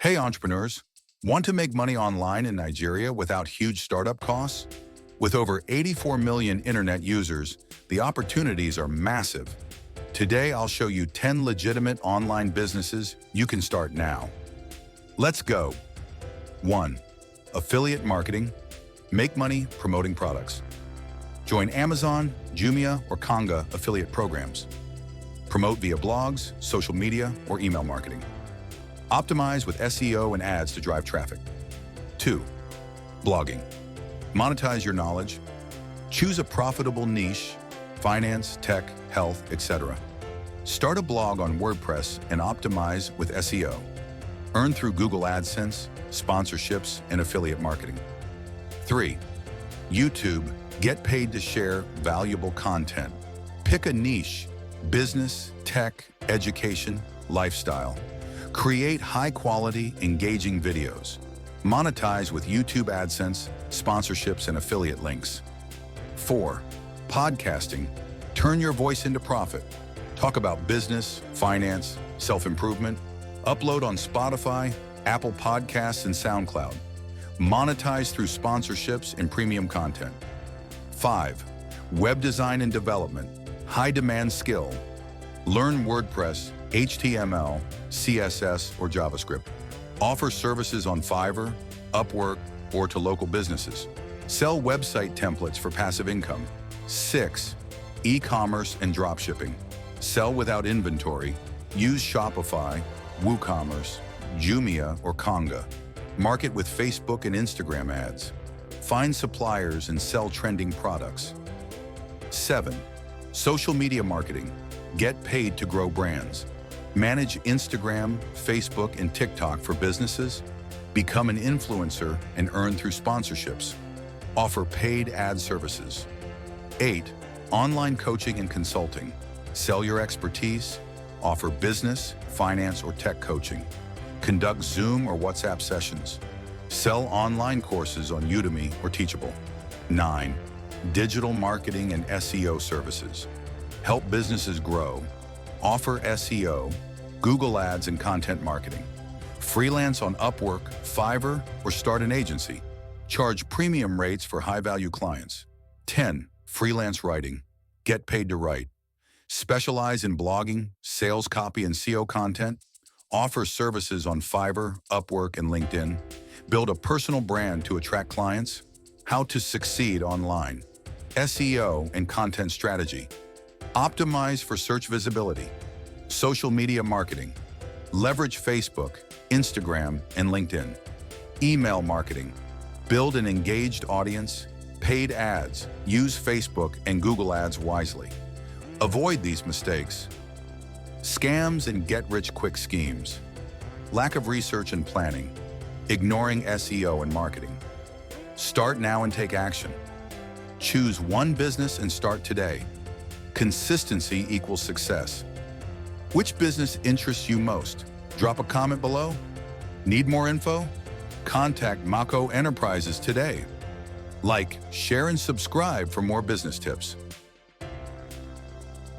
Hey entrepreneurs, want to make money online in Nigeria without huge startup costs? With over 84 million internet users, the opportunities are massive. Today I'll show you 10 legitimate online businesses you can start now. Let's go. 1. Affiliate marketing. Make money promoting products. Join Amazon, Jumia, or Konga affiliate programs. Promote via blogs, social media, or email marketing. Optimize with SEO and ads to drive traffic. 2. Blogging. Monetize your knowledge. Choose a profitable niche, finance, tech, health, etc. Start a blog on WordPress and optimize with SEO. Earn through Google AdSense, sponsorships, and affiliate marketing. 3. YouTube. Get paid to share valuable content. Pick a niche: business, tech, education, lifestyle. Create high-quality, engaging videos. Monetize with YouTube AdSense, sponsorships, and affiliate links. 4. Podcasting. Turn your voice into profit. Talk about business, finance, self-improvement. Upload on Spotify, Apple Podcasts, and SoundCloud. Monetize through sponsorships and premium content. 5. Web design and development. High-demand skill. Learn WordPress, HTML, CSS, or JavaScript. Offer services on Fiverr, Upwork, or to local businesses. Sell website templates for passive income. 6. E-commerce and dropshipping. Sell without inventory. Use Shopify, WooCommerce, Jumia, or Konga. Market with Facebook and Instagram ads. Find suppliers and sell trending products. 7. Social media marketing. Get paid to grow brands. Manage Instagram, Facebook, and TikTok for businesses. Become an influencer and earn through sponsorships. Offer paid ad services. 8. Online coaching and consulting. Sell your expertise. Offer business, finance, or tech coaching. Conduct Zoom or WhatsApp sessions. Sell online courses on Udemy or Teachable. 9. Digital marketing and SEO services. Help businesses grow. Offer SEO, Google Ads, and content marketing. Freelance on Upwork, Fiverr, or start an agency. Charge premium rates for high-value clients. 10. Freelance writing. Get paid to write. Specialize in blogging, sales copy, and SEO content. Offer services on Fiverr, Upwork, and LinkedIn. Build a personal brand to attract clients. How to succeed online. SEO and content strategy. Optimize for search visibility. Social media marketing. Leverage Facebook, Instagram, and LinkedIn. Email marketing. Build an engaged audience. Paid ads. Use Facebook and Google Ads wisely. Avoid these mistakes. Scams and get-rich-quick schemes. Lack of research and planning. Ignoring SEO and marketing. Start now and take action. Choose one business and start today. Consistency equals success. Which business interests you most? Drop a comment below. Need more info? Contact Mauco Enterprises today. Like, share, and subscribe for more business tips.